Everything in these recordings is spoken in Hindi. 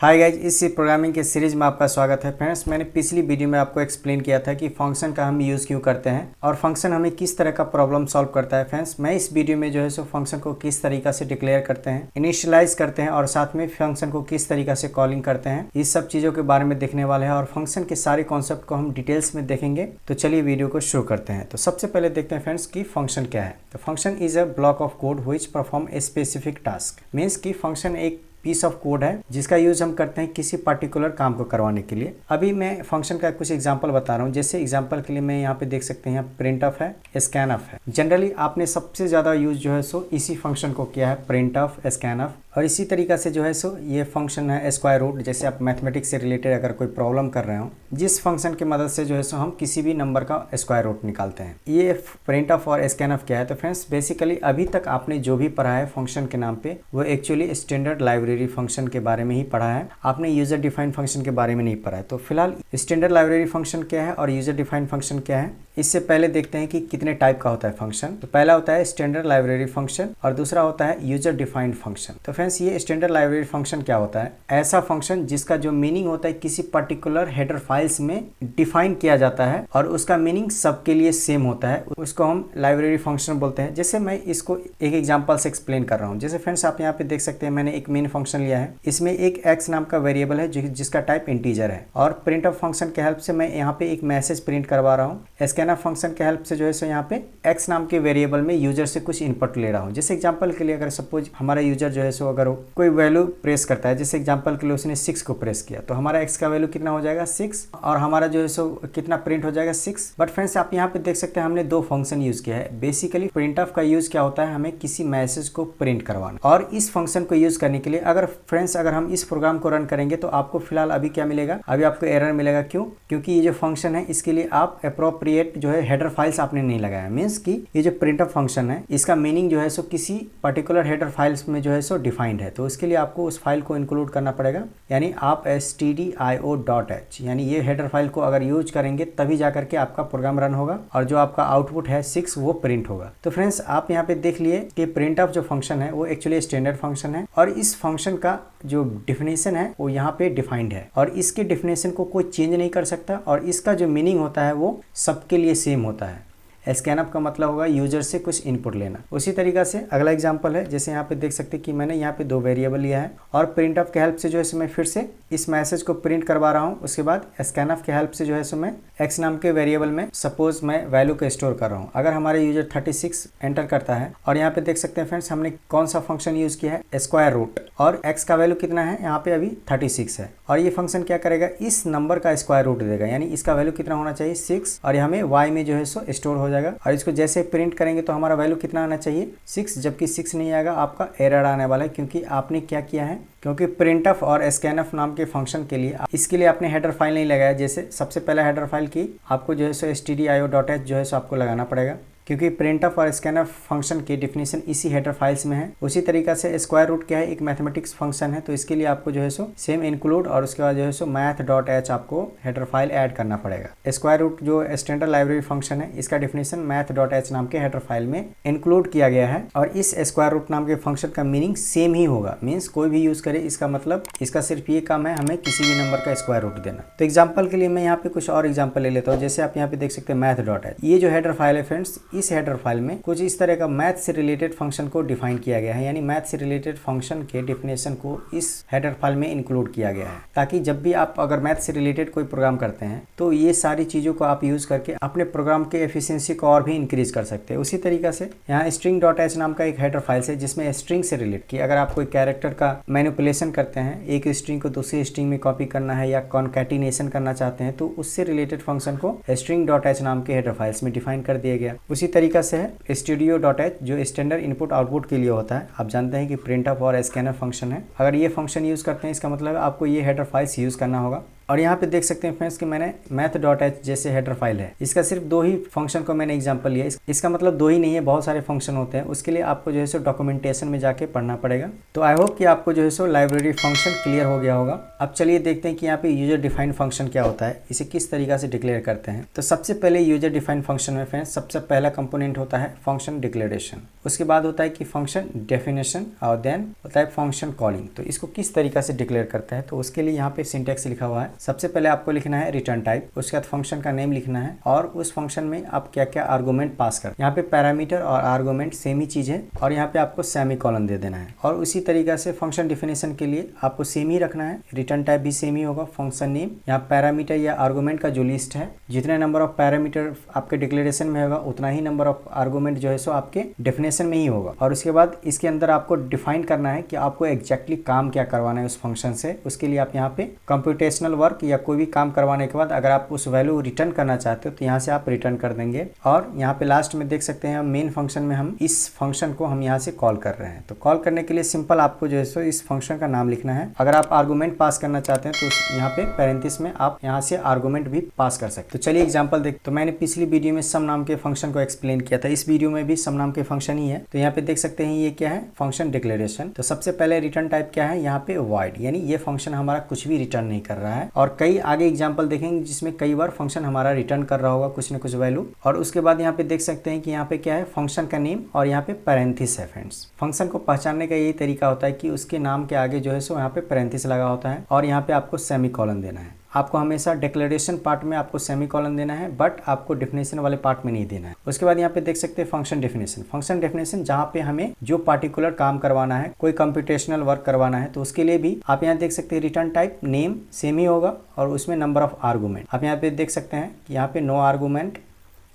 हाय गाइज, इस प्रोग्रामिंग के सीरीज में आपका स्वागत है। फ्रेंड्स, मैंने पिछली वीडियो में आपको एक्सप्लेन किया था कि फंक्शन का हम यूज़ क्यों करते हैं और फंक्शन हमें किस तरह का प्रॉब्लम सॉल्व करता है। फ्रेंड्स, मैं इस वीडियो में जो है सो फंक्शन को किस तरीका से डिक्लेयर करते हैं, इनिशियलाइज करते हैं और साथ में फंक्शन को किस तरीका से कॉलिंग करते हैं, इस सब चीज़ों के बारे में देखने वाले हैं और फंक्शन के सारे कॉन्सेप्ट को हम डिटेल्स में देखेंगे। तो चलिए वीडियो को शुरू करते हैं। तो सबसे पहले देखते हैं फ्रेंड्स कि फंक्शन क्या है। तो function is a block of code which perform a specific task. Means कि फंक्शन एक पीस ऑफ कोड है जिसका यूज हम करते हैं किसी पर्टिकुलर काम को करवाने के लिए। अभी मैं फंक्शन का कुछ एग्जांपल बता रहा हूँ। जैसे एग्जांपल के लिए मैं यहाँ पे देख सकते हैं, यहाँ प्रिंट ऑफ है, स्कैन ऑफ है। जनरली आपने सबसे ज़्यादा यूज जो है सो इसी फंक्शन को किया है, प्रिंट ऑफ, स्कैन ऑफ। और इसी तरीका से जो है सो ये फंक्शन है स्क्वायर रूट। जैसे आप मैथमेटिक्स से रिलेटेड अगर कोई प्रॉब्लम कर रहे हो, जिस फंक्शन की मदद से जो है सो हम किसी भी नंबर का स्क्वायर रूट निकालते हैं। ये प्रिंट ऑफ और स्कैन ऑफ क्या है? तो फ्रेंड्स, बेसिकली अभी तक आपने जो भी पढ़ा है फंक्शन के नाम पे, वो एक्चुअली स्टैंडर्ड लाइब्रेरी फंक्शन के बारे में ही पढ़ा है। आपने यूजर डिफाइंड फंक्शन के बारे में नहीं पढ़ा है। तो फिलहाल स्टैंडर्ड लाइब्रेरी फंक्शन क्या है और यूजर डिफाइंड फंक्शन क्या है, इससे पहले देखते हैं कि कितने टाइप का होता है फंक्शन। तो पहला होता है स्टैंडर्ड लाइब्रेरी फंक्शन और दूसरा होता है यूजर डिफाइंड फंक्शन। तो फ्रेंड्स, ये स्टैंडर्ड लाइब्रेरी फंक्शन क्या होता है? ऐसा फंक्शन जिसका जो मीनिंग होता है किसी पर्टिकुलर हेडर फाइल्स में डिफाइन किया जाता है और उसका मीनिंग सबके लिए सेम होता है, उसको हम लाइब्रेरी फंक्शन बोलते हैं। जैसे मैं इसको एक एग्जांपल से एक्सप्लेन कर रहा हूँ। जैसे फ्रेंड्स, आप यहाँ पे देख सकते हैं, मैंने एक मेन फंक्शन लिया है। इसमें एक एक्स नाम का वेरिएबल है जिसका टाइप इंटीजर है और प्रिंट ऑफ फंक्शन के हेल्प से मैं यहाँ पे एक मैसेज प्रिंट करवा रहा हूँ। स्कैन ऑफ फंक्शन के हेल्प से जो है सो यहाँ पे एक्स नाम के वेरिएबल में यूजर से कुछ इनपुट ले रहा हूँ। जैसे एग्जांपल के लिए, अगर सपोज हमारा यूजर जो है सो अगर कोई वैल्यू प्रेस करता है, जैसे एग्जांपल के लिए उसने 6 को प्रेस किया, तो हमारा एक्स का वैल्यू कितना हो जाएगा? 6। और हमारा जो है सो कितना प्रिंट हो जाएगा? 6। बट फ्रेंड्स, आप यहाँ पे देख सकते हैं हमने दो फंक्शन यूज किया है। बेसिकली प्रिंट ऑफ का यूज क्या होता है? हमें किसी मैसेज को प्रिंट करवाना। और इस फंक्शन को यूज करने के लिए अगर हम इस प्रोग्राम को रन करेंगे तो आपको फिलहाल अभी क्या मिलेगा? अभी आपको एरर मिलेगा। क्यों? क्योंकि ये जो फंक्शन है इसके लिए आप अप्रोप्रिएट जो है हेडर फाइल्स आपने नहीं लगाया। मीन्स कि ये जो प्रिंट ऑफ फंक्शन है इसका मीनिंग जो है सो किसी पर्टिकुलर हेडर फाइल्स में जो है सो डिफाइंड है। तो उसके लिए आपको उस फाइल को इंक्लूड करना पड़ेगा। यानी आप stdio.h यानी ये हेडर फाइल को अगर यूज करेंगे तभी जाकर के आपका प्रोग्राम रन होगा और जो आपका आउटपुट है 6 वो प्रिंट होगा। तो फ्रेंड्स, आप यहाँ पे देख लिए कि प्रिंट ऑफ जो फंक्शन है वो एक्चुअली स्टैंडर्ड फंक्शन है और इस फंक्शन का जो डिफिनेशन है वो यहाँ पे डिफाइंड है और इसके डिफिनेशन को कोई चेंज नहीं कर सकता और इसका जो मीनिंग होता है वो सबके लिए सेम होता है। स्कैन अप का मतलब होगा यूजर से कुछ इनपुट लेना। उसी तरीका से अगला एग्जांपल है, जैसे यहाँ पे देख सकते हैं कि मैंने यहाँ पे दो वेरिएबल लिया है और प्रिंट ऑफ के हेल्प से जो है मैं फिर से इस मैसेज को प्रिंट करवा रहा हूँ। उसके बाद स्कैन ऑफ के हेल्प से जो है मैं एक्स नाम के वेरिएबल में सपोज मैं वैल्यू को स्टोर कर रहा हूँ। अगर हमारे यूजर 36 एंटर करता है और यहाँ पे देख सकते हैं फ्रेंड्स, हमने कौन सा फंक्शन यूज किया है? Square root. और एक्स का वैल्यू कितना है? यहाँ पे अभी 36 है और ये फंक्शन क्या करेगा? इस नंबर का स्क्वायर रूट देगा। यानी इसका वैल्यू कितना होना चाहिए? 6 और हमें वाई में जो है सो स्टोर हो जाएगा और इसको जैसे प्रिंट करेंगे तो हमारा वैल्यू कितना आना चाहिए? 6। जबकि 6 नहीं आएगा, आपका एरर आने वाला है। क्योंकि आपने क्या किया है? क्योंकि प्रिंट ऑफ और स्कैन ऑफ नाम के फंक्शन के लिए इसके लिए आपने हेडर फाइल नहीं लगाया। जैसे सबसे पहला हेडर फाइल की आपको जो है सो stdio.h जो है सो आपको लगाना पड़ेगा, क्योंकि प्रिंट ऑफ और स्कैन ऑफ फंक्शन की डिफिनेशन इसी हेडर फाइल्स में है। उसी तरीका से स्क्वायर रूट क्या है? एक मैथमेटिक्स फंक्शन है, तो इसके लिए आपको जो है सो सेम इंक्लूड और उसके बाद जो है सो math.h आपको हेडर फाइल ऐड करना पड़ेगा। स्क्वायर रूट जो स्टैंडर्ड लाइब्रेरी फंक्शन है इसका डिफिनेशन math.h नाम के हेडर फाइल में इंक्लूड किया गया है और इस स्क्वायर रूट नाम के फंक्शन का मीनिंग सेम ही होगा। मीन्स कोई भी यूज करे, इसका मतलब इसका सिर्फ ये काम है हमें किसी भी नंबर का स्क्वायर रूट देना। तो एग्जाम्पल के लिए मैं यहाँ पे कुछ और एग्जाम्पल ले लेता हूँ। जैसे आप यहाँ पे देख सकते हैं math.h, ये जो हेडर फाइल है फ्रेंड्स, इस हेडर फाइल में कुछ इस तरह का मैथ से रिलेटेड फंक्शन को डिफाइन किया गया है। यानी मैथ से रिलेटेड फंक्शन के डिफिनेशन को इस हेडर फाइल में इंक्लूड किया गया है, ताकि जब भी आप अगर मैथ से रिलेटेड कोई प्रोग्राम करते हैं तो ये सारी चीज़ों को आप यूज करके अपने प्रोग्राम के एफिशिएंसी को और भी इंक्रीज कर सकते हैं। उसी तरीका से यहाँ string.h नाम का एक हेडर फाइल है जिसमें स्ट्रिंग से रिलेट की अगर आप कोई कैरेक्टर का मैनिपुलेशन करते हैं, एक स्ट्रिंग को दूसरी स्ट्रिंग में कॉपी करना है या कॉन्कैटिनेशन करना चाहते हैं, तो उससे रिलेटेड फंक्शन को string.h नाम के हेडर फाइल्स में डिफाइन कर दिया गया। उसी तरीका से है stdio.h जो स्टैंडर्ड इनपुट आउटपुट के लिए होता है। आप जानते हैं कि प्रिंट ऑफ और स्कैन ऑफ फंक्शन है। अगर ये फंक्शन यूज करते हैं इसका मतलब आपको ये हेडर फाइल्स यूज करना होगा और यहाँ पे देख सकते हैं फ्रेंड्स कि मैंने math.h जैसे हेडर फाइल है, इसका सिर्फ 2 ही फंक्शन को मैंने एग्जांपल लिया। इसका मतलब 2 ही नहीं है, बहुत सारे फंक्शन होते हैं, उसके लिए आपको जो है सो डॉक्यूमेंटेशन में जाके पढ़ना पड़ेगा। तो आई होप कि आपको जो है सो लाइब्रेरी फंक्शन क्लियर हो गया होगा। अब चलिए देखते हैं कि यहाँ पे यूजर डिफाइंड फंक्शन क्या होता है, इसे किस तरीका से डिक्लेयर करते हैं। तो सबसे पहले यूजर डिफाइंड फंक्शन में फ्रेंड्स सबसे पहला कंपोनेंट होता है फंक्शन डिक्लेरेशन, उसके बाद होता है कि फंक्शन डेफिनेशन और देन होता है फंक्शन कॉलिंग। तो इसको किस तरीका से डिक्लेयर करते हैं, तो उसके लिए यहाँ पे सिंटैक्स लिखा हुआ है। सबसे पहले आपको लिखना है रिटर्न टाइप, उसके बाद फंक्शन का नेम लिखना है और उस फंक्शन में आप क्या क्या आर्गुमेंट पास कर। यहाँ पे पैरामीटर और आर्गुमेंट सेम ही चीज है और यहाँ पे आपको सेमीकोलन दे देना है। और उसी तरीका से फंक्शन डिफिनेशन के लिए आपको सेम ही रखना है, रिटर्न टाइप भी सेम ही होगा। फंक्शन नेम, यहाँ पैरामीटर या आर्गुमेंट का जो लिस्ट है, जितने नंबर ऑफ पैरामीटर आपके डिक्लेरेशन में होगा उतना ही नंबर ऑफ आर्गुमेंट जो है सो आपके डेफिनेशन में ही होगा। और उसके बाद इसके अंदर आपको डिफाइन करना है कि आपको एग्जैक्टली काम क्या करवाना है उस फंक्शन से। उसके लिए आप यहाँ पे कंप्यूटेशनल वर्क या कोई भी काम करवाने के बाद अगर आप उस वैल्यू रिटर्न करना चाहते हो तो यहाँ से आप रिटर्न कर देंगे। और यहाँ पे लास्ट में देख सकते हैं मेन फंक्शन में हम इस फंक्शन को हम यहाँ से कॉल कर रहे हैं। तो कॉल करने के लिए सिंपल आपको जो है सो इस फंक्शन का नाम लिखना है। अगर आप आर्गुमेंट पास करना चाहते हैं तो यहाँ पे पैरेंथिस में आप यहाँ से आर्गुमेंट भी पास कर सकते। तो चलिए एग्जांपल देख। तो मैंने पिछली वीडियो में सम नाम के फंक्शन को एक्सप्लेन किया था, इस वीडियो में भी सम नाम के फंक्शन ही है। तो यहाँ पे देख सकते हैं ये क्या है, फंक्शन डिक्लेरेशन। तो सबसे पहले रिटर्न टाइप क्या है, यहाँ पे वॉइड, यानी ये फंक्शन हमारा कुछ भी रिटर्न नहीं कर रहा है। और कई आगे एग्जांपल देखेंगे जिसमें कई बार फंक्शन हमारा रिटर्न कर रहा होगा कुछ न कुछ वैल्यू। और उसके बाद यहाँ पे देख सकते हैं कि यहाँ पे क्या है, फंक्शन का नेम और यहाँ पे पैरेंथिस है। फ्रेंड्स फंक्शन को पहचानने का यही तरीका होता है कि उसके नाम के आगे जो है सो यहाँ पे पैरेंथिस लगा होता है और यहाँ पे आपको सेमीकोलन देना है। आपको हमेशा डिक्लेरेशन पार्ट में आपको सेमीकोलन देना है, बट आपको डेफिनेशन वाले पार्ट में नहीं देना है। उसके बाद यहाँ पे देख सकते हैं फंक्शन डेफिनेशन। फंक्शन डेफिनेशन जहाँ पे हमें जो पार्टिकुलर काम करवाना है, कोई कंप्यूटेशनल वर्क करवाना है, तो उसके लिए भी आप यहाँ देख सकते हैं रिटर्न टाइप नेम सेम ही होगा और उसमें नंबर ऑफ आर्गूमेंट आप यहाँ पे देख सकते हैं कि यहाँ पे नो आर्गूमेंट।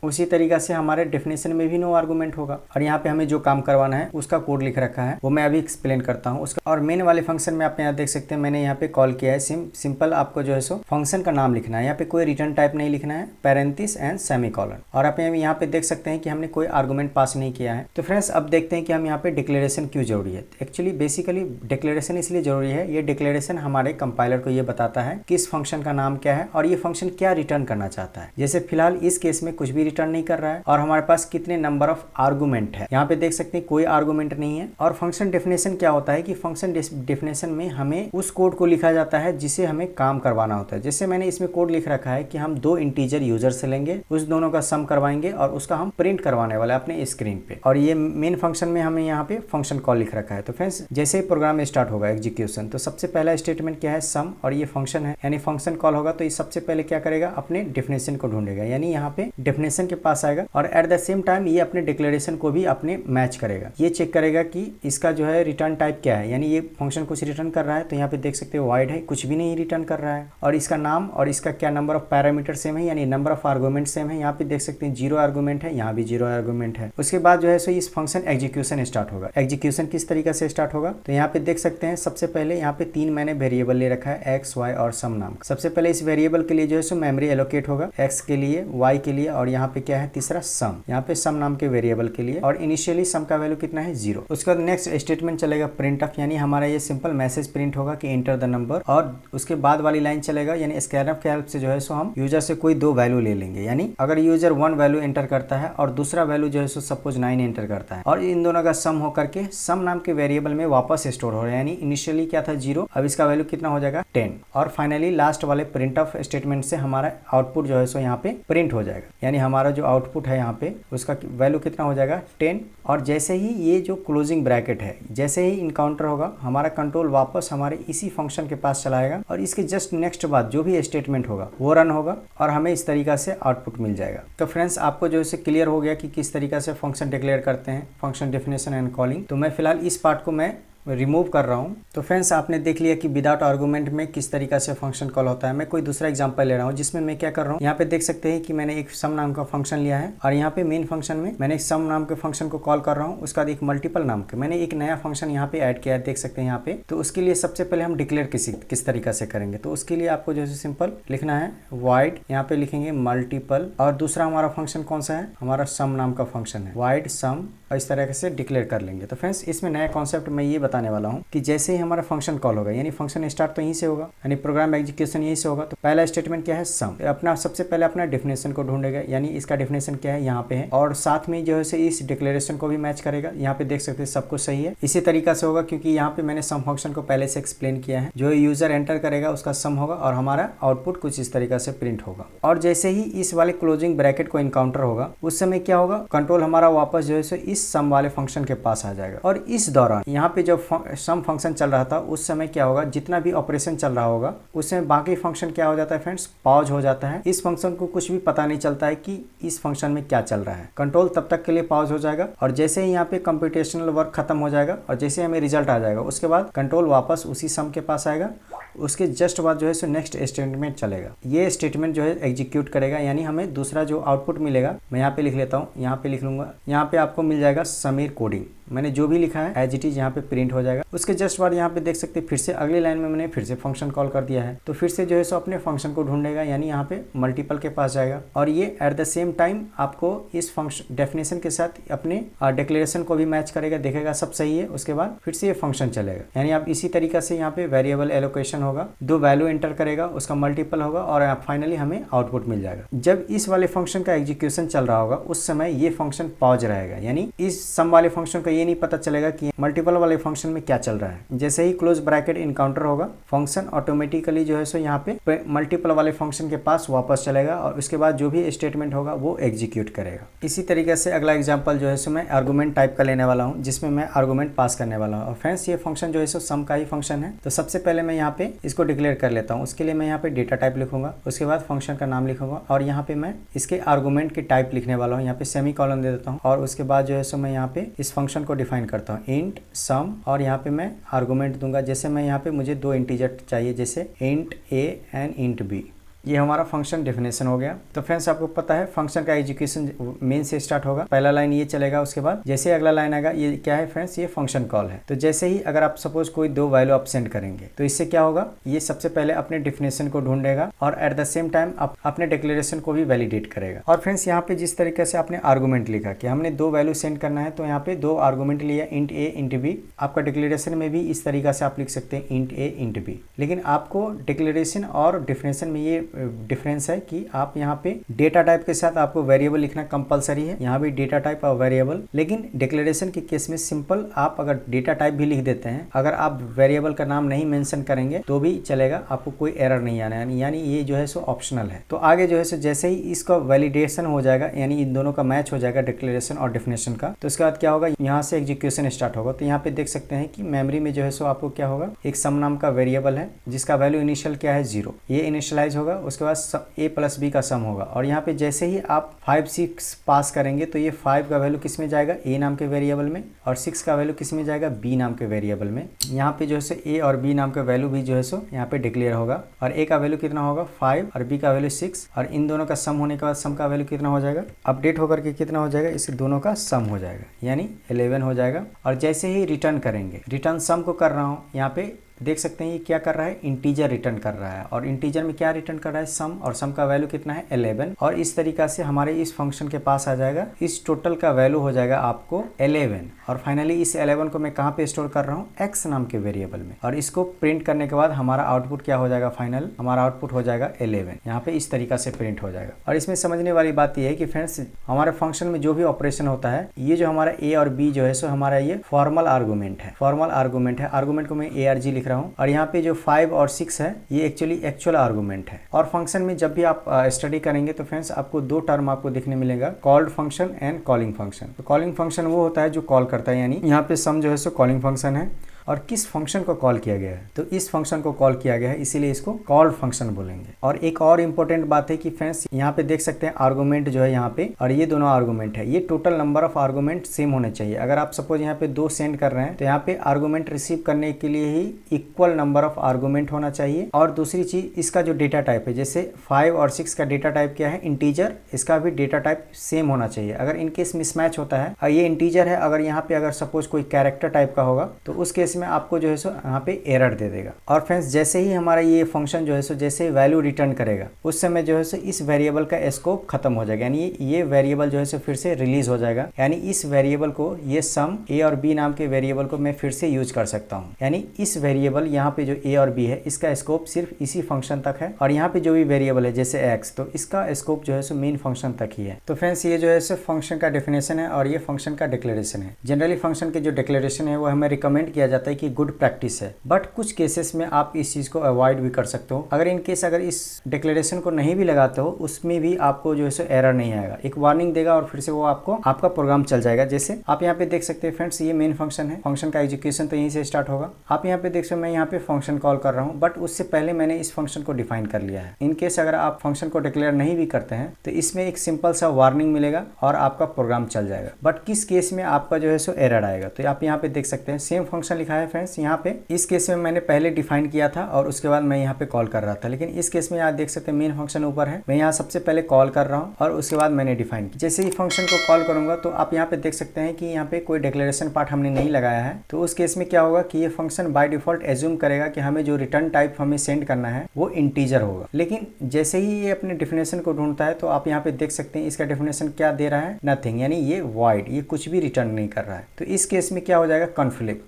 उसी तरीका से हमारे डेफिनेशन में भी नो आर्गुमेंट होगा और यहाँ पे हमें जो काम करवाना है उसका कोड लिख रखा है, वो मैं अभी एक्सप्लेन करता हूँ उसका। और मेन वाले फंक्शन में आप यहाँ देख सकते हैं मैंने यहाँ पे कॉल किया है सिंपल आपको जो है सो फंक्शन का नाम लिखना है, यहाँ पे कोई रिटर्न टाइप नहीं लिखना है, पैरेंथिस एंड सेमीकोलन। और आप यहाँ पे देख सकते हैं कि हमने कोई आर्गुमेंट पास नहीं किया है। तो फ्रेंड्स अब देखते हैं कि हम यहाँ पे डिक्लेरेशन क्यों जरूरी है। एक्चुअली बेसिकली डिक्लेरेशन इसलिए जरूरी है, ये डिक्लेरेशन हमारे कंपाइलर को ये बताता है कि इस फंक्शन का नाम क्या है और ये फंक्शन क्या रिटर्न करना चाहता है। जैसे फिलहाल इस केस में कुछ भी रिटर्न नहीं कर रहा है और हमारे पास कितने नंबर ऑफ आर्गुमेंट है, यहाँ पे देख सकते हैं कोई आर्गुमेंट नहीं है। और फंक्शन डेफिनेशन क्या होता है कि फंक्शन डेफिनेशन में हमें उस कोड को लिखा जाता है जिसे हमें काम करवाना होता है। जैसे मैंने इसमें कोड लिख रखा है कि हम 2 इंटीजर यूजर से लेंगे, उस दोनों का सम करवाएंगे और उसका हम प्रिंट करवाने वाले अपने स्क्रीन पे। और ये मेन फंक्शन में हमें यहाँ पे फंक्शन कॉल लिख रखा है। तो फ्रेंड्स जैसे ही प्रोग्राम स्टार्ट होगा एग्जीक्यूशन, तो सबसे पहला स्टेटमेंट क्या है, सम, और ये फंक्शन है यानी फंक्शन कॉल होगा तो ये सबसे पहले क्या करेगा, अपने डेफिनेशन को ढूंढेगा, यानी यहाँ पे डेफिनेशन के पास आएगा और एट द सेम टाइम ये अपने डिक्लेरेशन को भी अपने मैच करेगा। ये चेक करेगा कि इसका जो है रिटर्न टाइप क्या है, यानी ये फंक्शन कुछ रिटर्न कर रहा है। तो यहाँ पे देख सकते हो वॉइड है, कुछ भी नहीं रिटर्न कर रहा है। और इसका नाम और इसका क्या नंबर ऑफ पैरामीटर सेम है, यानी नंबर ऑफ आर्गुमेंट सेम है। यहाँ पे देख सकते हैं 0 आर्गुमेंट है, यहाँ भी 0 आर्गुमेंट है। उसके बाद जो है सो इस फंक्शन एग्जीक्यूशन स्टार्ट होगा। एग्जीक्यूशन किस तरीके से स्टार्ट होगा, तो यहाँ पे देख सकते हैं सबसे पहले यहाँ पे 3 मैंने वेरिएबल ले रखा है, एक्स, वाई और सम नाम। सबसे पहले इस वेरिएबल के लिए जो है सो मेमोरी एलोकेट होगा, एक्स के लिए, वाई के लिए और यहाँ पे क्या है तीसरा सम, यहाँ पे सम नाम के वेरिएबल के लिए। और इनिशियली सम का वैल्यू कितना है 0। उसके बाद नेक्स्ट स्टेटमेंट चलेगा प्रिंट ऑफ, यानी हमारा ये सिंपल मैसेज प्रिंट होगा कि एंटर द नंबर। और उसके बाद वाली लाइन चलेगा यानी स्कैनफ के हेल्प से जो है सो हम यूजर से कोई 2 वैल्यू ले लेंगे, यानी अगर यूजर 1 वैल्यू एंटर करता है और दूसरा वैल्यू जो है सो सपोज 9 एंटर करता है और इन दोनों का सम होकर के सम नाम के वेरिएबल में वापस स्टोर हो रहा है, यानी इनिशियली क्या था 0, अब इसका वैल्यू कितना हो जाएगा 10। और फाइनली लास्ट वाले प्रिंट ऑफ स्टेटमेंट से हमारा आउटपुट जो है सो यहाँ पे प्रिंट हो जाएगा, यानी हमारा जो आउटपुट है यहाँ पे उसका वैल्यू कितना हो जाएगा 10। और जैसे ही ये जो क्लोजिंग ब्रैकेट है जैसे ही इनकाउंटर होगा, हमारा कंट्रोल वापस हमारे इसी फंक्शन के पास चलाएगा और इसके जस्ट नेक्स्ट बाद जो भी स्टेटमेंट होगा वो रन होगा और हमें इस तरीका से आउटपुट मिल जाएगा। तो फ्रेंड्स आपको जो है क्लियर हो गया कि किस तरीका से फंक्शन डिक्लेयर करते हैं, फंक्शन डेफिनेशन एंड कॉलिंग। तो मैं फिलहाल इस पार्ट को मैं रिमूव कर रहा हूँ। तो फ्रेंड्स आपने देख लिया कि विदाउट आर्गुमेंट में किस तरीका से फंक्शन कॉल होता है। मैं कोई दूसरा एग्जांपल ले रहा हूँ जिसमें मैं क्या कर रहा हूँ, यहाँ पे देख सकते हैं कि मैंने एक सम नाम का फंक्शन लिया है और यहाँ पे मेन फंक्शन में मैंने एक सम नाम के फंक्शन को कॉल कर रहा हूँ। उसका एक मल्टीपल नाम के मैंने एक नया फंक्शन यहाँ पे ऐड किया है, देख सकते हैं यहाँ पे। तो उसके लिए सबसे पहले हम डिक्लेयर किस तरीका से करेंगे, तो उसके लिए आपको जो है सिंपल लिखना है वॉइड, यहाँ पे लिखेंगे मल्टीपल और दूसरा हमारा फंक्शन कौन सा है, हमारा सम नाम का फंक्शन है, वॉइड सम, और इस तरह से डिक्लेयर कर लेंगे। तो फ्रेंड्स इसमें नया कॉन्सेप्ट मैं ये बताऊँ बताने वाला हूँ कि जैसे ही हमारा फंक्शन कॉल होगा, यानी फंक्शन स्टार्ट तो यहीं से होगा, यानी प्रोग्राम एग्जीक्यूशन यहीं से होगा। तो पहला स्टेटमेंट क्या है, सम। अपना सबसे पहले अपना डेफिनेशन को ढूंढेगा, यानी इसका डेफिनेशन क्या है यहाँ पे है, और साथ में जो है इस डिक्लेरेशन को भी मैच करेगा। यहाँ पे देख सकते हैं सब कुछ सही है। इसी तरीका से होगा क्योंकि यहाँ पे मैंने सम फंक्शन को पहले से एक्सप्लेन किया है। जो यूजर एंटर करेगा उसका सम होगा और हमारा आउटपुट कुछ इस तरीका से प्रिंट होगा। और जैसे ही इस वाले क्लोजिंग ब्रैकेट को इनकाउंटर होगा उस समय क्या होगा, कंट्रोल हमारा वापस जो है इस सम वाले फंक्शन के पास आ जाएगा। और इस दौरान यहाँ पे जब सम फंक्शन चल रहा था उस समय क्या होगा, जितना भी ऑपरेशन चल रहा होगा उस समय बाकी फंक्शन क्या हो जाता है फ्रेंड्स, पॉज हो जाता है। इस फंक्शन को कुछ भी पता नहीं चलता है कि इस फंक्शन में क्या चल रहा है। कंट्रोल तब तक के लिए पॉज हो जाएगा और जैसे ही यहाँ पे कंप्यूटेशनल वर्क खत्म हो जाएगा और जैसे हमें रिजल्ट आ जाएगा उसके बाद कंट्रोल वापस उसी सम के पास आएगा। उसके जस्ट बाद जो है सो नेक्स्ट स्टेटमेंट चलेगा। ये स्टेटमेंट जो है एग्जीक्यूट करेगा, यानी हमें दूसरा जो आउटपुट मिलेगा, मैं यहाँ पे लिख लेता हूँ, यहाँ पे लिख लूंगा, यहाँ पे आपको मिल जाएगा समीर कोडिंग। मैंने जो भी लिखा है एज इट इज यहाँ पे प्रिंट हो जाएगा। उसके जस्ट बाद यहाँ पे देख सकते हैं फिर से अगली लाइन में मैंने फिर से फंक्शन कॉल कर दिया है। तो फिर से जो है सो अपने फंक्शन को ढूंढेगा, यानी यहाँ पे मल्टीपल के पास जाएगा और ये एट द सेम टाइम आपको इस फंक्शन डेफिनेशन के साथ अपने डिक्लेरेशन को भी मैच करेगा, देखेगा सब सही है। उसके बाद फिर से ये फंक्शन चलेगा, यानी आप इसी तरीका से यहाँ पे वेरिएबल एलोकेशन होगा, दो वैल्यू एंटर करेगा, उसका मल्टीपल होगा और फाइनली हमें आउटपुट मिल जाएगा। जब इस वाले फंक्शन का एग्जीक्यूशन चल रहा होगा उस समय ये फंक्शन पॉज रहेगा, यानी इस सम वाले फंक्शन को ये नहीं पता चलेगा कि मल्टीपल वाले फंक्शन में क्या चल रहा है। जैसे ही क्लोज ब्रैकेट इनकाउंटर होगा फंक्शन ऑटोमेटिकली जो है सो यहाँ पे मल्टीपल वाले फंक्शन के पास वापस चलेगा और उसके बाद जो भी स्टेटमेंट होगा वो एग्जीक्यूट करेगा। इसी तरीके से अगला एग्जांपल जो है सो मैं आर्गुमेंट टाइप का लेने वाला हूँ, जिसमें मैं आर्गुमेंट पास करने वाला हूँ। और फ्रेंड्स ये फंक्शन जो है सो सम का ही फंक्शन है। तो सबसे पहले मैं यहाँ पे इसको डिक्लेयर कर लेता हूँ। उसके लिए मैं यहाँ पे डेटा टाइप लिखूंगा, उसके बाद फंक्शन का नाम लिखूंगा और यहाँ पे मैं इसके आर्गुमेंट की टाइप लिखने वाला हूँ। यहाँ पे सेमी कॉलन दे देता हूँ और उसके बाद जो है सो मैं यहाँ पे इस फंक्शन को डिफाइन करता हूँ, इंट सम, और यहाँ पे मैं आर्गुमेंट दूंगा। जैसे मैं यहाँ पे मुझे दो इंटीजर चाहिए, जैसे int A and int B. ये हमारा फंक्शन डेफिनेशन हो गया। तो फ्रेंड्स आपको पता है फंक्शन का एग्जीक्यूशन मेन से स्टार्ट होगा, पहला लाइन ये चलेगा, उसके बाद जैसे अगला लाइन आएगा ये क्या है फ्रेंड्स, ये फंक्शन कॉल है। तो जैसे ही अगर आप सपोज कोई दो वैल्यू आप सेंड करेंगे तो इससे क्या होगा, ये सबसे पहले अपने डेफिनेशन को ढूंढेगा और एट द सेम टाइम अपने डिक्लेरेशन को भी वैलिडेट करेगा। और फ्रेंड्स यहाँ पे जिस तरीके से आपने आर्गूमेंट लिखा कि हमने दो वैल्यू सेंड करना है, तो यहाँ पे दो आर्गूमेंट लिया, इंट ए इंट बी। आपका डिक्लेरेशन में भी इस तरीका से आप लिख सकते हैं, इंट ए इंट बी। लेकिन आपको डिक्लेरेशन और डेफिनेशन में ये डिफरेंस है कि आप यहाँ पे डेटा टाइप के साथ आपको वेरिएबल लिखना कंपलसरी है। यहाँ भी डेटा टाइप और वेरिएबल, लेकिन डिक्लेरेशन के केस में सिंपल आप अगर डेटा टाइप भी लिख देते हैं, अगर आप वेरिएबल का नाम नहीं मेंशन करेंगे तो भी चलेगा, आपको कोई एरर नहीं आना है। यानी ये जो है सो ऑप्शनल है। तो आगे जो है सो जैसे ही इसका वैलिडेशन हो जाएगा, यानी इन दोनों का मैच हो जाएगा डिक्लेरेशन और डेफिनेशन का, तो उसके बाद क्या होगा, यहाँ से एग्जीक्यूशन स्टार्ट होगा। तो यहाँ पे देख सकते हैं कि मेमोरी में जो है सो आपको क्या होगा, एक सम नाम का वेरिएबल है जिसका वैल्यू इनिशियल क्या है 0, ये इनिशियलाइज होगा। उसके बाद ए प्लस बी का सम होगा और यहाँ पे जैसे ही आप 5 6 पास करेंगे तो ये 5 का वैल्यू किस में जाएगा, ए नाम के वेरिएबल में, और 6 का वैल्यू किस में जाएगा, बी नाम के वेरिएबल में। यहाँ पे जो है सो ए और बी नाम का वैल्यू भी जो है सो यहाँ पे डिक्लेयर होगा और ए का वैल्यू कितना होगा 5 और बी का वैल्यू 6, और इन दोनों का सम होने के बाद सम का वैल्यू कितना हो जाएगा, अपडेट होकर के कितना हो जाएगा, इस दोनों का सम हो जाएगा, यानी 11 हो जाएगा। और जैसे ही रिटर्न करेंगे, रिटर्न सम को कर रहा हूँ, यहाँ पे देख सकते हैं ये क्या कर रहा है, इंटीजर रिटर्न कर रहा है और इंटीजर में क्या रिटर्न कर रहा है, सम, और सम का वैल्यू कितना है 11। और इस तरीका से हमारे इस फंक्शन के पास आ जाएगा, इस टोटल का वैल्यू हो जाएगा आपको 11। और फाइनली इस 11 को मैं कहाँ पे स्टोर कर रहा हूँ, एक्स नाम के वेरिएबल में, और इसको प्रिंट करने के बाद हमारा आउटपुट क्या हो जाएगा, फाइनल हमारा आउटपुट हो जाएगा 11। यहाँ पे इस तरीका से प्रिंट हो जाएगा। और इसमें समझने वाली बात यह है कि फ्रेंड्स हमारे फंक्शन में जो भी ऑपरेशन होता है, ये जो हमारा ए और बी जो है सो हमारा ये फॉर्मल आर्गूमेंट है, फॉर्मल आर्गूमेंट है। आर्गूमेंट को मैं ARG लिख रहा हूँ और यहाँ पे जो 5 और 6 है ये एक्चुअल आर्गूमेंट है। और फंक्शन में जब भी आप स्टडी करेंगे तो फ्रेंड्स आपको दो टर्म आपको देखने मिलेगा, called function and calling function. तो कॉलिंग फंक्शन वो होता है जो कॉल करता है, यानी यहाँ पे सम जो है सो कॉलिंग फंक्शन है। और किस फंक्शन को कॉल किया गया है, तो इस फंक्शन को कॉल किया गया है, इसीलिए इसको कॉल्ड फंक्शन बोलेंगे। और एक और इम्पोर्टेंट बात है कि फ्रेंड्स यहाँ पे देख सकते हैं आर्गूमेंट जो है यहाँ पे, और ये दोनों आर्गूमेंट है, ये total number of argument same होने चाहिए। अगर आप सपोज यहाँ पे 2 सेंड कर रहे हैं तो यहाँ पे आर्गूमेंट रिसीव करने के लिए ही इक्वल नंबर ऑफ आर्गूमेंट होना चाहिए। और दूसरी चीज, इसका जो डेटा टाइप है, जैसे 5 और 6 का डेटा टाइप क्या है, इंटीजर, इसका भी डेटा टाइप सेम होना चाहिए। अगर इनकेस मिसमैच होता है, ये इंटीजर है, अगर यहाँ पे अगर सपोज कोई कैरेक्टर टाइप का होगा तो उस केस केस में आपको जो है सो यहाँ पे एरर दे देगा। और फ्रेंड्स जैसे ही हमारा ये फंक्शन जो है सो जैसे वैल्यू रिटर्न करेगा उस समय जो है सो इस वेरिएबल का स्कोप खत्म हो जाएगा, यानी ये वेरिएबल जो है सो फिर से रिलीज हो जाएगा। यानी इस वेरिएबल को, ये सम ए और बी नाम के वेरिएबल को मैं फिर से यूज कर सकता हूँ। यानी इस वेरिएबल यहाँ पे जो ए और बी है इसका स्कोप सिर्फ इसी फंक्शन तक है, और यहाँ पे जो भी वेरिएबल है जैसे एक्स, तो इसका स्कोप जो है सो मेन फंक्शन तक ही है। तो फ्रेंड्स ये जो है सो फंक्शन का डेफिनेशन है और ये फंक्शन का डिक्लेरेशन है। जनरली फंक्शन के जो डिक्लेरेशन है वो हमें रिकमेंड किया जाता है कि गुड प्रैक्टिस है, बट कुछ केसेस में आप इस चीज को अवॉइड भी कर सकते हो। अगर इन केस अगर इस डिक्लेरेशन को नहीं भी लगाते हो उसमें भी आपको जो है सो एरर नहीं आएगा, एक वार्निंग देगा और फिर से वो आपका प्रोग्राम चल जाएगा। जैसे आप यहाँ पे देख सकते हैं फ्रेंड्स, ये मेन फंक्शन है, फंक्शन का एग्जीक्यूशन तो यहीं से स्टार्ट होगा। आप यहाँ पे देख सकते हो मैं यहाँ पे फंक्शन कॉल कर रहा हूँ, बट उससे पहले मैंने इस फंक्शन को डिफाइन कर लिया है। इन केस अगर आप फंक्शन को डिक्लेयर नहीं भी करते हैं तो इसमें एक सिंपल सा वार्निंग मिलेगा और आपका प्रोग्राम चल जाएगा। बट किस केस में आपका जो है सो एरर आएगा, तो आप यहाँ पे देख सकते हैं सेम फंक्शन लिखा है फ्रेंड्स। यहाँ पे इस केस में मैंने पहले डिफाइन किया था और उसके बाद मैं यहाँ पे कॉल कर रहा था, लेकिन इस केस में आप देख सकते हैं मेन फंक्शन ऊपर है, मैं यहाँ सबसे पहले कॉल कर रहा हूँ और उसके बाद मैंने डिफाइन किया। जैसे ही फंक्शन को कॉल करूंगा तो आप यहाँ पे देख सकते हैं कि यहाँ पे कोई डिक्लेरेशन पार्ट हमने नहीं लगाया है, तो उस केस में क्या होगा कि ये फंक्शन बाय डिफॉल्ट एज्यूम करेगा कि हमें जो रिटर्न टाइप हमें सेंड करना है वो इंटीजर होगा। लेकिन जैसे ही ये अपने डेफिनेशन को ढूंढता है तो आप यहाँ पे देख सकते हैं इसका डेफिनेशन क्या दे रहा है, नथिंग, यानी ये वॉइड, ये कुछ भी रिटर्न नहीं कर रहा है। तो इस केस में क्या हो जाएगा,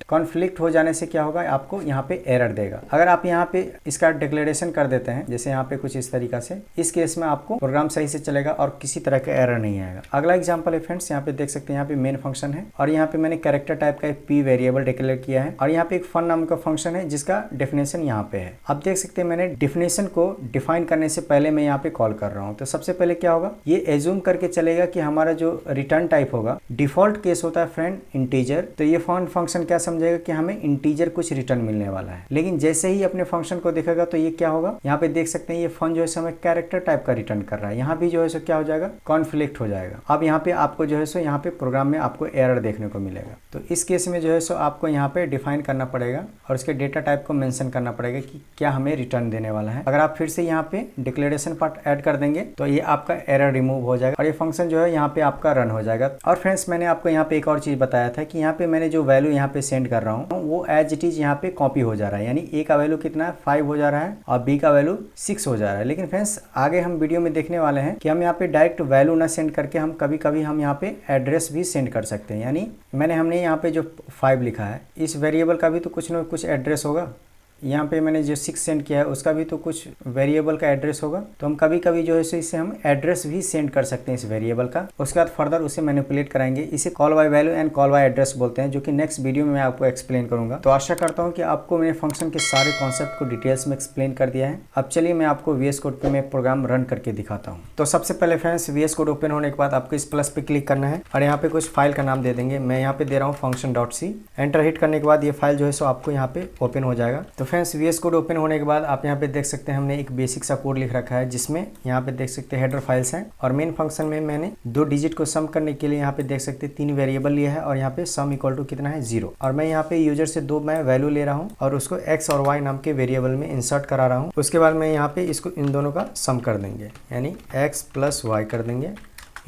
कॉन्फ्लिक्ट हो जाने से क्या होगा, आपको यहाँ पे एरर देगा। अगर आप यहाँ पे इसका डिक्लेरेशन कर देते हैं जैसे यहाँ पे कुछ इस तरीका से, इस केस में आपको प्रोग्राम सही से चलेगा और किसी तरह का एरर नहीं आएगा। अगला एग्जांपल है फ्रेंड्स, यहाँ पे देख सकते हैं यहाँ पे मेन फंक्शन है और यहाँ पे मैंने कैरेक्टर टाइप का एक पी वेरिएबल डिक्लेयर किया है और यहाँ पे एक फन नाम का फंक्शन है जिसका डेफिनेशन यहाँ पे है। आप देख सकते हैं मैंने डेफिनेशन को डिफाइन करने से पहले मैं यहाँ पे कॉल कर रहा हूँ। तो सबसे पहले क्या होगा, ये एज्यूम करके चलेगा कि हमारा जो रिटर्न टाइप होगा, डिफॉल्ट केस होता है फ्रेंड इंटीजर, तो ये फंक्शन क्या समझेगा कि हमें इंटीजर कुछ रिटर्न मिलने वाला है। लेकिन जैसे ही अपने फंक्शन को देखेगा तो ये क्या होगा, यहाँ पे देख सकते हैं ये फन जो है हमें कैरेक्टर टाइप का रिटर्न कर रहा है। यहाँ भी जो है सो क्या हो जाएगा, कॉन्फ्लिक्ट हो जाएगा। अब यहाँ पे आपको जो है सो यहाँ पे प्रोग्राम में आपको एरर देखने को मिलेगा। तो इस केस में जो है सो आपको यहाँ पे डिफाइन करना पड़ेगा और उसके डेटा टाइप को मेंशन करना पड़ेगा कि क्या हमें रिटर्न देने वाला है। अगर आप फिर से यहाँ पे डिक्लेरेशन पार्ट ऐड कर देंगे तो ये आपका एरर रिमूव हो जाएगा और ये फंक्शन जो है यहाँ पे आपका रन हो जाएगा। और फ्रेंड्स मैंने आपको यहाँ पे एक और चीज बताया था कि यहाँ पे मैंने जो वैल्यू यहाँ पे सेंड कर रहा हूँ वो एज इट इज यहाँ पे कॉपी हो जा रहा है, यानी ए का वैल्यू कितना है 5 हो जा रहा है और बी का वैल्यू 6 हो जा रहा है। लेकिन फ्रेंड्स आगे हम वीडियो में देखने वाले हैं कि हम यहाँ पे डायरेक्ट वैल्यू ना सेंड करके हम कभी कभी हम यहाँ पे एड्रेस भी सेंड कर सकते हैं। यानी हमने यहाँ पे जो 5 लिखा है इस वेरिएबल का भी तो कुछ ना कुछ एड्रेस होगा, यहाँ पे मैंने जो 6 सेंड किया है उसका भी तो कुछ वेरिएबल का एड्रेस होगा। तो हम कभी कभी जो है इससे हम एड्रेस भी सेंड कर सकते हैं इस वेरिएबल का। उसके बाद फर्दर उसे मैनिपुलेट कराएंगे, इसे call by value and call by address बोलते हैं, जो कि नेक्स्ट वीडियो में मैं आपको एक्सप्लेन करूंगा। तो आशा करता हूँ कि आपको मैंने फंक्शन के सारे कॉन्सेप्ट को डिटेल्स में एक्सप्लेन कर दिया है। अब चलिए मैं आपको VS कोड पे मैं प्रोग्राम रन करके दिखाता हूँ। तो सबसे पहले फ्रेंड्स VS कोड ओपन होने के बाद आपको इस प्लस पे क्लिक करना है और यहाँ पे कुछ फाइल का नाम दे देंगे। मैं यहाँ पे दे रहा हूँ function.c। एंटर हिट करने के बाद ये फाइल जो है सो आपको यहाँ पे ओपन हो जाएगा। तो फ्रेंड्स VS कोड ओपन होने के बाद आप यहाँ पे देख सकते हैं हमने एक बेसिक सा कोड लिख रखा है जिसमें यहाँ पे देख सकते हैं हेडर फाइल्स हैं और मेन फंक्शन में मैंने 2 डिजिट को सम करने के लिए यहाँ पे देख सकते हैं 3 वेरिएबल लिया है और यहाँ पे सम इक्वल टू कितना है 0। और मैं यहाँ पे यूजर से 2 मैं वैल्यू ले रहा हूँ और उसको x और y नाम के वेरिएबल में इंसर्ट करा रहा हूँ। उसके बाद मैं यहाँ पे इसको इन दोनों का सम कर देंगे, यानी x प्लस y कर देंगे।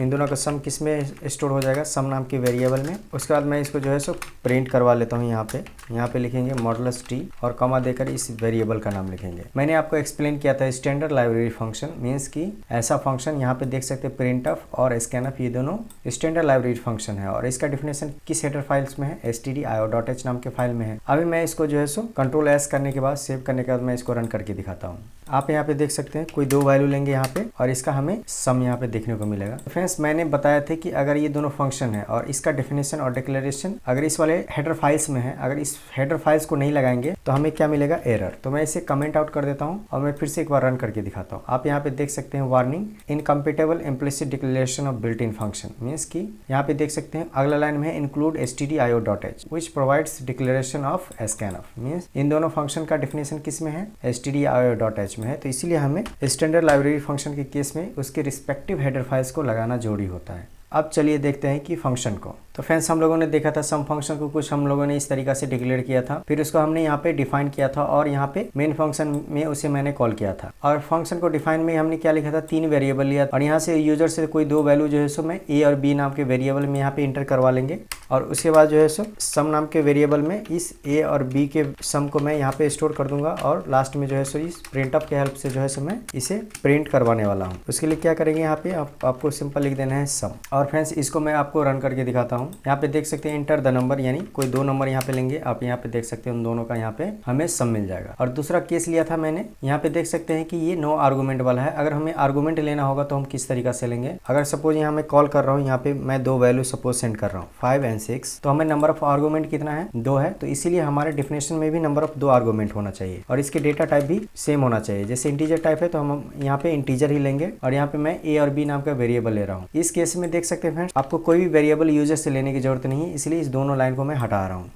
इन दोनों का सम किस में स्टोर हो जाएगा, सम नाम के वेरिएबल में। उसके बाद मैं इसको जो है सो प्रिंट करवा लेता हूँ। यहाँ पे लिखेंगे मॉडुलस t और कॉमा देकर इस वेरिएबल का नाम लिखेंगे। मैंने आपको एक्सप्लेन किया था स्टैंडर्ड लाइब्रेरी फंक्शन मीन्स कि ऐसा फंक्शन यहाँ पे देख सकते हैं प्रिंट ऑफ और स्कैनऑफ, ये दोनों स्टैंडर्ड लाइब्रेरी फंक्शन है और इसका डिफिनेशन किस हेडर फाइल्स में है, stdio.h नाम के फाइल में है। अभी मैं इसको जो है सो कंट्रोल S करने के बाद सेव करने के बाद मैं इसको रन करके दिखाता हूँ। आप यहाँ पे देख सकते हैं कोई 2 वैल्यू लेंगे यहाँ पे और इसका हमें सम यहाँ पे देखने को मिलेगा। फ्रेंड्स मैंने बताया था कि अगर ये दोनों फंक्शन है और इसका डेफिनेशन और डिक्लेरेशन अगर इस वाले हेडर फाइल्स में है, अगर इस हेडर फाइल्स को नहीं लगाएंगे तो हमें क्या मिलेगा, एरर। तो मैं इसे कमेंट आउट कर देता हूँ और मैं फिर से एक बार रन करके दिखाता हूँ। आप यहाँ पे देख सकते हैं warning incompatible implicit declaration of built in function means की यहाँ पे देख सकते हैं अगला लाइन में include stdio.h which provides declaration of scanf means in दोनों फंक्शन का डेफिनेशन किस में है, stdio.h में है। तो इसीलिए हमें स्टैंडर्ड लाइब्रेरी फंक्शन के केस में उसके रिस्पेक्टिव हेडर फाइल्स को लगाना जरूरी होता है। अब चलिए देखते हैं कि फंक्शन को। तो तो फ्रेंड्स हम लोगों ने देखा था सम फंक्शन को कुछ हम लोगों ने इस तरीका से डिक्लेयर किया था, फिर उसको हमने यहाँ पे डिफाइन किया था और यहाँ पे मेन फंक्शन में उसे मैंने कॉल किया था। और फंक्शन को डिफाइन में हमने क्या लिखा था, 3 वेरिएबल लिया और यहाँ से यूजर से कोई 2 वैल्यू जो है सो मैं ए और बी नाम के वेरिएबल में यहाँ पे इंटर करवा लेंगे और उसके बाद जो है सो सम नाम के वेरिएबल में इस ए और बी के सम को मैं यहाँ पे स्टोर कर दूंगा और लास्ट में जो है सो इस प्रिंटअप के हेल्प से जो है सो मैं इसे प्रिंट करवाने वाला हूँ। उसके लिए क्या करेंगे, यहाँ पे आपको सिंपल लिख देना है सम। और फ्रेंड्स इसको मैं आपको रन करके दिखाता हूँ। यहाँ पे देख सकते हैं इंटर द नंबर, यानी कोई 2 नंबर यहाँ पे लेंगे, आप यहाँ पे देख सकते हैं उन दोनों का यहाँ पे हमें सम मिल जाएगा। और दूसरा केस लिया था मैंने, यहाँ पे देख सकते हैं कि ये नो आर्गूमेंट वाला है। अगर हमें आर्गूमेंट लेना होगा तो हम किस तरीका से लेंगे, अगर सपोज यहाँ मैं कॉल कर रहा हूँ, यहाँ पे मैं 2 वैल्यू सपोज सेंड कर रहा हूँ 5 और 6, तो हमें नंबर ऑफ आर्गूमेंट कितना है, 2 है। तो इसीलिए हमारे डेफिनेशन में भी नंबर ऑफ 2 आर्गूमेंट होना चाहिए और इसके डेटा टाइप भी सेम होना चाहिए। जैसे इंटीजर टाइप है तो हम यहाँ पे इंटीजर ही लेंगे और यहाँ पे मैं ए और बी नाम का वेरिएबल ले रहा हूँ। इस केस में देख सकते हैं फ्रेंड्स आपको कोई भी वेरिएबल यूजर से लेने की जरूरत नहीं है, इसलिए इस दोनों लाइन को मैं हटा रहा हूँ।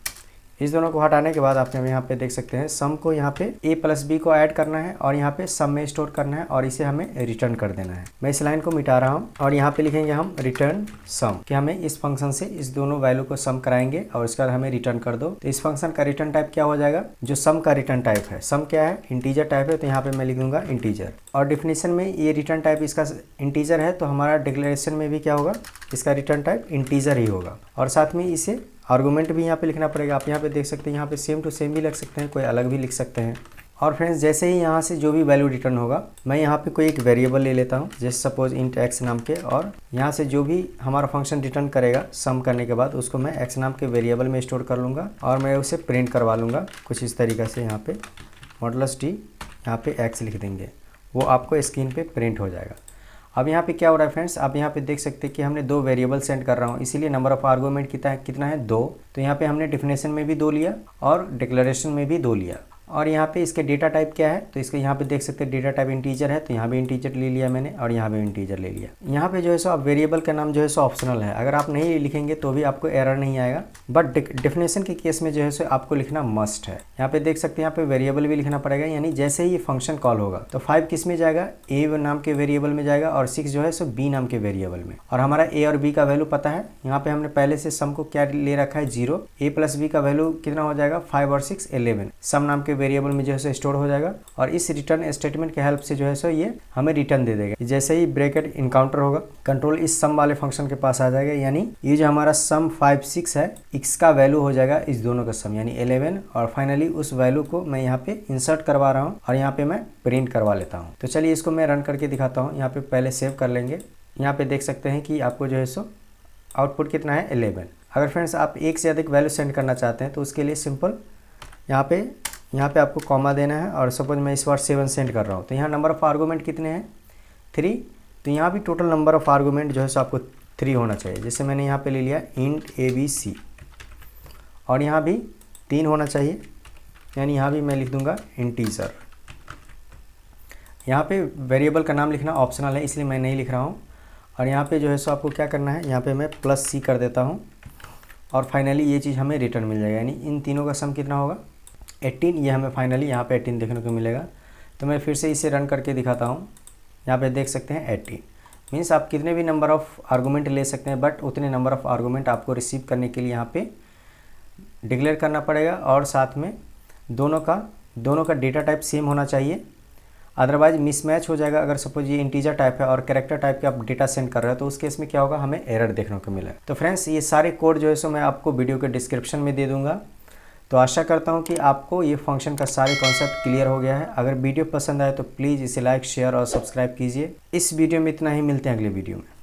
इस दोनों को हटाने के बाद आपने यहाँ पे देख सकते हैं सम को यहाँ पे a प्लस बी को ऐड करना है और यहाँ पे सम में स्टोर करना है और इसे हमें रिटर्न कर देना है। मैं इस लाइन को मिटा रहा हूँ और यहाँ पे लिखेंगे हम रिटर्न सम कि हमें इस फंक्शन से इस दोनों वैल्यू को सम कराएंगे और इसका हमें रिटर्न कर दो। तो इस फंक्शन का रिटर्न टाइप क्या हो जाएगा, जो सम का रिटर्न टाइप है, सम क्या है, इंटीजर टाइप है, तो यहाँ पे मैं लिख दूंगा इंटीजर। और डिफिनेशन में ये रिटर्न टाइप इसका इंटीजर है तो हमारा डिक्लेरेशन में भी क्या होगा, इसका रिटर्न टाइप इंटीजर ही होगा। और साथ में इसे आर्गूमेंट भी यहाँ पे लिखना पड़ेगा। आप यहाँ पे देख सकते हैं, यहाँ पे सेम टू सेम भी लिख सकते हैं, कोई अलग भी लिख सकते हैं। और फ्रेंड्स जैसे ही यहाँ से जो भी वैल्यू रिटर्न होगा, मैं यहाँ पे कोई एक वेरिएबल ले लेता हूँ, जैसे सपोज इंट एक्स नाम के, और यहाँ से जो भी हमारा फंक्शन रिटर्न करेगा सम करने के बाद उसको मैं एक्स नाम के वेरिएबल में स्टोर कर लूँगा और मैं उसे प्रिंट करवा लूँगा कुछ इस तरीक़े से। यहाँ पे मॉडुलस टी यहाँ पे एक्स लिख देंगे, वो आपको स्क्रीन पे प्रिंट हो जाएगा। अब यहाँ पे क्या हो रहा है फ्रेंड्स, आप यहाँ पे देख सकते हैं कि हमने 2 वेरिएबल सेंड कर रहा हूँ, इसीलिए नंबर ऑफ आर्गूमेंट कितना है 2। तो यहाँ पे हमने डिफिनेशन में भी 2 लिया और डिक्लेरेशन में भी 2 लिया। और यहाँ पे इसके डेटा टाइप क्या है, तो इसके यहाँ पे देख सकते हैं डेटा टाइप इंटीजर है, तो यहाँ भी इंटीजर ले लिया मैंने और यहाँ भी इंटीजर ले लिया। यहाँ पे जो है सो अब वेरिएबल का नाम जो है सो ऑप्शनल है, अगर आप नहीं लिखेंगे तो भी आपको एरर नहीं आएगा, बट डेफिनेशन के केस में जो है सो आपको लिखना मस्ट है। यहाँ पे देख सकते हैं यहाँ पे वेरिएबल भी लिखना पड़ेगा, यानी जैसे ही ये फंक्शन कॉल होगा तो 5 किस में जाएगा, ए नाम के वेरिएबल में जाएगा और 6 जो है सो बी नाम के वेरिएबल में। और हमारा ए और बी का वैल्यू पता है, यहाँ पे हमने पहले से सम को क्या ले रखा है 0, ए प्लस बी का वैल्यू कितना हो जाएगा 5 और 6 11, सम नाम के वेरिएबल में जो है स्टोर हो जाएगा और इस रिटर्न स्टेटमेंट के हेल्प से जो है सो ये हमें रिटर्न दे देगा। जैसे ही ब्रैकेट इनकाउंटर होगा, कंट्रोल इस सम वाले फंक्शन के पास आ जाएगा, यानी ये जो हमारा सम 5 6 है, इसका वैल्यू हो जाएगा इस दोनों का सम यानी 11। और फाइनली उस वैल्यू को मैं यहाँ पे इंसर्ट करवा रहा हूँ और यहाँ पे मैं प्रिंट करवा लेता हूँ। तो चलिए इसको मैं रन करके दिखाता हूँ। यहाँ पे पहले सेव कर लेंगे। यहाँ पे देख सकते हैं कि आपको जो है सो आउटपुट कितना है 11। अगर फ्रेंड्स आप एक से अधिक वैल्यू सेंड करना चाहते हैं तो उसके लिए सिंपल यहाँ पे आपको कॉमा देना है और सपोज मैं इस बार 7 सेंड कर रहा हूँ, तो यहाँ नंबर ऑफ आर्गूमेंट कितने हैं 3, तो यहाँ भी टोटल नंबर ऑफ आर्गूमेंट जो है सो आपको 3 होना चाहिए। जैसे मैंने यहाँ पे ले लिया इंट ABC और यहाँ भी 3 होना चाहिए, यानी यहाँ भी मैं लिख दूँगा इंटीजर। यहाँ पे वेरिएबल का नाम लिखना ऑप्शनल है, इसलिए मैं नहीं लिख रहा हूँ। और यहाँ पे जो है सो आपको क्या करना है, यहाँ पे मैं +C कर देता हूँ और फाइनली ये चीज़ हमें रिटर्न मिल जाएगा, यानी इन तीनों का सम कितना होगा 18। ये हमें फाइनली यहाँ पे 18 देखने को मिलेगा। तो मैं फिर से इसे रन करके दिखाता हूँ। यहाँ पे देख सकते हैं 18 मीन्स आप कितने भी नंबर ऑफ़ आर्गूमेंट ले सकते हैं, बट उतने नंबर ऑफ़ आर्गूमेंट आपको रिसीव करने के लिए यहाँ पे डिक्लेयर करना पड़ेगा और साथ में दोनों का डेटा टाइप सेम होना चाहिए, अदरवाइज मिसमैच हो जाएगा। अगर सपोज ये इंटीजर टाइप है और कैरेक्टर टाइप के आप डेटा सेंड कर रहे हो तो उस केस में क्या होगा, हमें एरर देखने को मिलेगा। तो फ्रेंड्स ये सारे कोड जो है सो मैं आपको वीडियो के डिस्क्रिप्शन में दे दूँगा। तो आशा करता हूँ कि आपको ये फंक्शन का सारे कॉन्सेप्ट क्लियर हो गया है। अगर वीडियो पसंद आए तो प्लीज़ इसे लाइक शेयर और सब्सक्राइब कीजिए। इस वीडियो में इतना ही, मिलते हैं अगले वीडियो में।